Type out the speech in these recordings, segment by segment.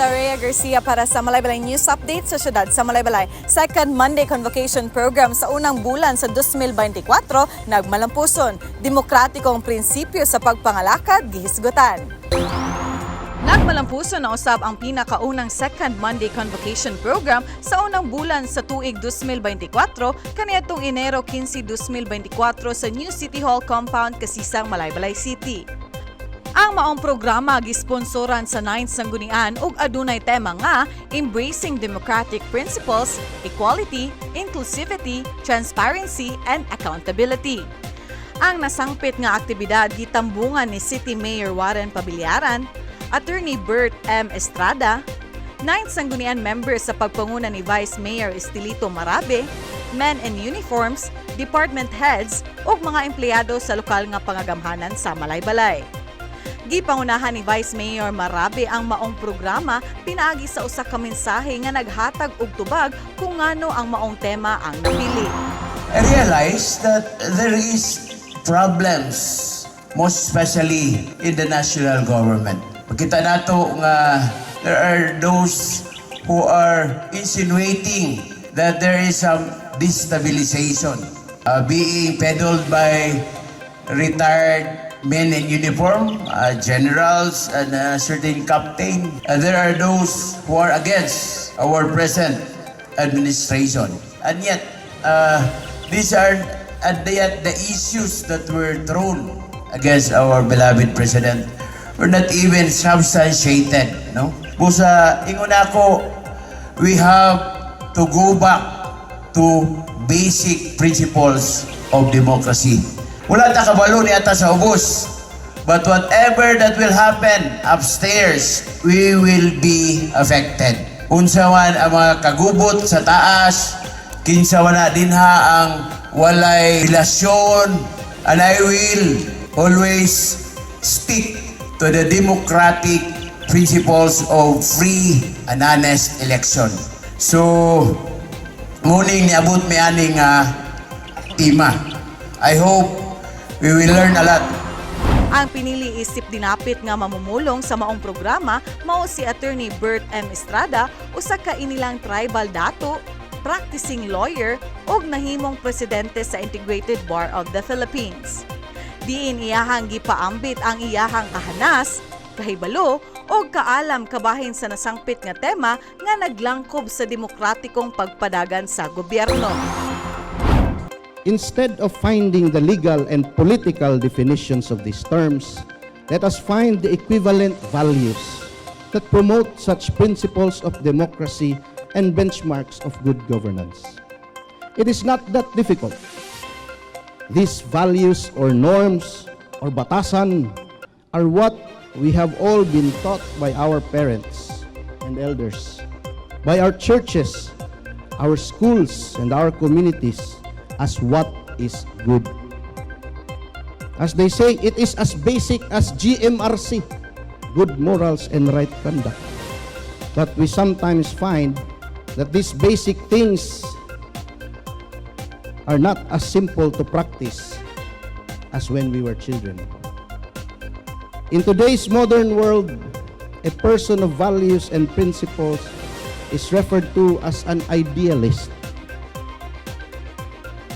Rhea Garcia para sa Malaybalay News Update sa siyudad sa Malaybalay. Second Monday Convocation Program sa unang bulan sa 2024 nagmalampuson. Demokratikong prinsipyo sa pagpangalakad gihisgutan. Nagmalampuson na usab ang pinakaunang Second Monday Convocation Program sa unang bulan sa tuig 2024 kaniadtong Enero 15, 2024 sa New City Hall Compound kasisang Malaybalay City. Ang maong programa gisponsoran sa 9th Sanggunian ug adunay tema nga Embracing Democratic Principles, Equality, Inclusivity, Transparency, and Accountability. Ang nasangpit nga aktibidad gitambungan ni City Mayor Warren Pabillaran, Attorney Bert M. Estrada, 9th Sanggunian members sa pagpanguna ni Vice Mayor Estelito Marabe, men in uniforms, department heads ug mga empleyado sa lokal nga pangagamhanan sa Malaybalay. Gipangunahan ni Vice Mayor Marabe ang maong programa pinaagi sa usa ka mensahe nga naghatag og tubag kung ngano ang maong tema ang napili. I realize that there is problems, most especially in the national government. Pagkita nato nga there are those who are insinuating that there is some destabilization being peddled by retired men in uniform, generals, and certain captain. There are those who are against our present administration. And yet, these are the issues that were thrown against our beloved president were not even substantiated. No? Busa, ingon ako, we have to go back to basic principles of democracy. Wala ta kabalo ni ata sa ubos. But whatever that will happen upstairs, we will be affected. Unsa man ang mga kagubot sa taas, kinsa man na dinha ang walay relasyon, and I will always stick to the democratic principles of free and honest election. So, muning niabot mi aning tema. I hope we will learn a lot. Ang pinili isip dinapit nga mamumulong sa maong programa mao si Attorney Bert M. Estrada, usa ka inilang tribal dato, practicing lawyer ug nahimong presidente sa Integrated Bar of the Philippines. Diin iyahang gipaambit ang iyahang kahanas, kahibalo ug kaalam kabahin sa nasangpit nga tema nga naglangkob sa demokratikong pagpadagan sa gobyerno. Instead of finding the legal and political definitions of these terms, let us find the equivalent values that promote such principles of democracy and benchmarks of good governance. It is not that difficult. These values or norms or batasan are what we have all been taught by our parents and elders, by our churches, our schools, and our communities, as what is good. As they say, it is as basic as GMRC, good morals and right conduct. But we sometimes find that these basic things are not as simple to practice as when we were children. In today's modern world, a person of values and principles is referred to as an idealist.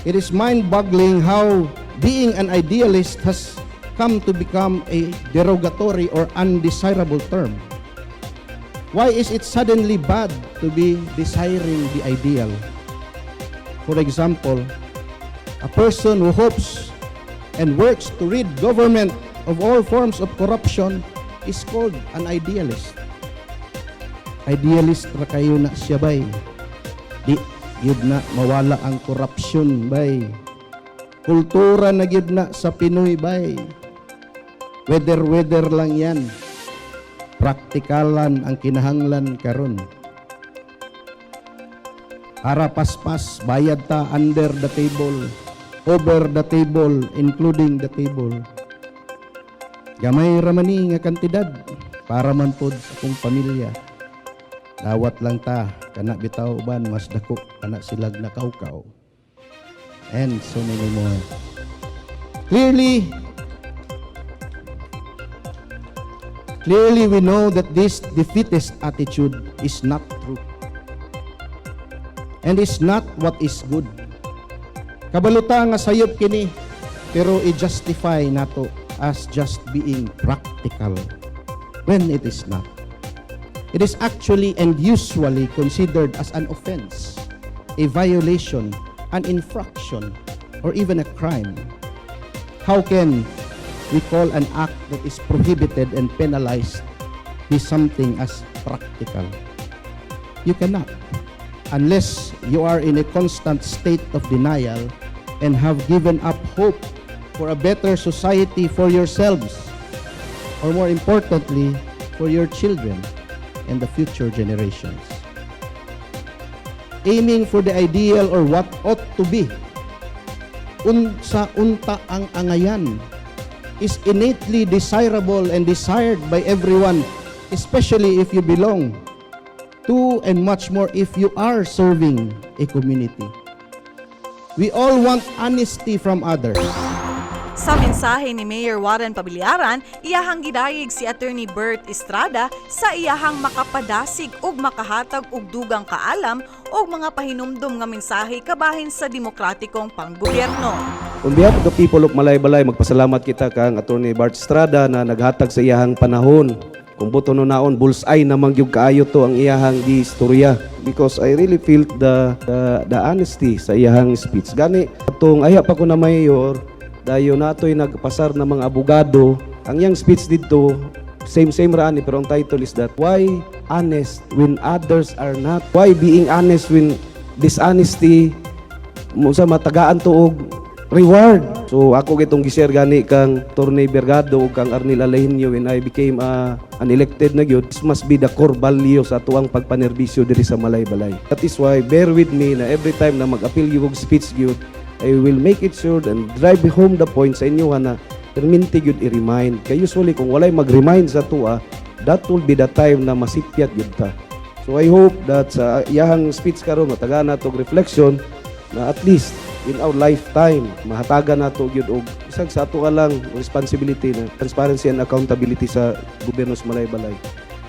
It is mind-boggling how being an idealist has come to become a derogatory or undesirable term. Why is it suddenly bad to be desiring the ideal? For example, a person who hopes and works to rid government of all forms of corruption is called an idealist. Idealist ra kayo na siya bay. Di gyud na mawala ang korupsyon bay. Kultura na gyud na sa Pinoy bay. Weather lang yan. Praktikalan ang kinahanglan karon. Para paspas, bayad ta under the table, over the table, including the table. Gamay ramani nga kantidad para man pod sa akong pamilya. Dawat lang ta, kana bitaw uban mas dako kana silag na kaukaw. And so many more. Clearly, we know that this defeatist attitude is not true and is not what is good. Kabaluta nga sayop kini, pero i-justify nato as just being practical when it is not. It is actually and usually considered as an offense, a violation, an infraction, or even a crime. How can we call an act that is prohibited and penalized be something as practical? You cannot, unless you are in a constant state of denial and have given up hope for a better society for yourselves, or more importantly, for your children and the future generations. Aiming for the ideal or what ought to be, unsa unta ang angayan, is innately desirable and desired by everyone, especially if you belong to, and much more if you are serving a community. We all want honesty from others. Sa mensahe ni Mayor Warren Pabillaran, iyahang gidayeg si Attorney Bert Estrada sa iyahang makapadasig ug makahatag og dugang kaalam og mga pahinumdom nga mensahe kabahin sa demokratikong panggobyerno. On behalf of the people of Malaybalay, magpasalamat kita kang Attorney Bert Estrada na naghatag sa iyahang panahon. Kung buto no naon, bullseye namang yung kaayo to ang iyahang di istorya. Because I really felt the honesty sa iyahang speech. Gani, atong aya pa ko na mayor, dayo nato'y nagpasar na mga abogado. Ang iyang speech dito, same rani, pero ang title is that, why honest when others are not? Why being honest when dishonesty mo sa matagaan to og reward? So ako gitong gi-share gani kang Torney Bergado ug kang Arnel Alainio when I became an elected na gyud. This must be the core value sa tuang pagpanerbisyo diri sa Malaybalay. That is why bear with me na every time na mag-appeal gyud og speech gyud, I will make it sure and drive home the point sa inyo na perminti gyud i-remind. Kay usually kung walay mag-remind sa tuwa, that will be the time na masipyat gyud ta. So I hope that sa iyahang speech karon mataga na tog reflection na at least in our lifetime mahatagan nato gyud og isang sa ato ka lang responsibility na transparency and accountability sa gobyerno sa Malaybalay.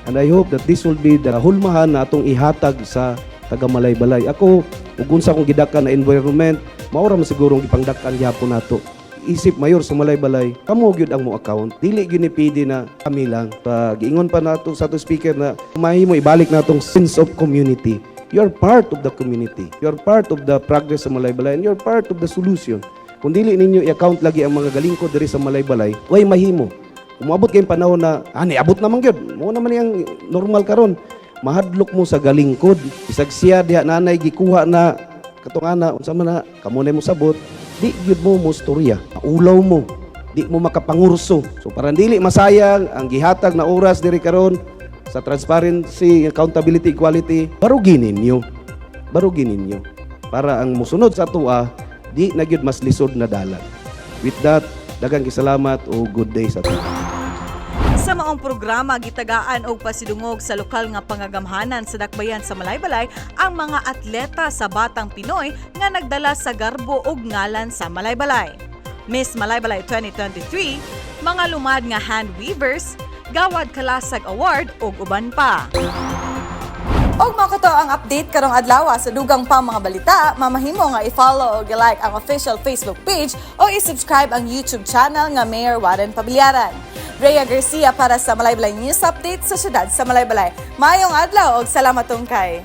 And I hope that this will be the hulmahan na atong ihatag sa taga Malaybalay. Ako ug unsa kong gidakan na environment, maura man siguro ipangdakan gyapon nato. Isip mayor sa Malaybalay, kamo gyud ang mo account. Dili gyud ni PD na kami lang. Giingon pa nato sa ato speaker na mahimo ibalik natong sense of community. You're part of the community. You're part of the progress sa Malaybalay and you're part of the solution. Kung dili ninyo i-account lagi ang mga galingkod diri sa Malaybalay, way mahimo. Umabot kayong panahon na, abot naman gyud. Mo naman yang normal karon. Mahadlok mo sa galingkod. Isag siya diha nanay gikuha na katong ana unsa man na kamo na mo sabot, di gyud mo storya. Ulaw mo. Di mo makapangurso. So para dili masayang ang gihatag na oras diri karon sa transparency, accountability, equality, barugin ninyo. Para ang musunod sa tuwa, di na gyud mas lisod na dalan. With that, daghang salamat o good day sa tuwa. Sa maong programa, gitagaan og pasidungog sa lokal nga pangagamhanan sa dakbayan sa Malaybalay ang mga atleta sa Batang Pinoy nga nagdala sa garbo og ngalan sa Malaybalay. Miss Malaybalay 2023, mga lumad nga hand weavers, Gawad Kalasag Award ug uban pa. Og makoto ang update karong adlaw sa dugang pa mga balita, mamahimo nga i-follow o i-like ang official Facebook page o i-subscribe ang YouTube channel nga Mayor Warren Pabillaran. Rhea Garcia para sa Malaybalay News Update sa siyudad sa Malaybalay. Mayong adlaw og salamat tungkay.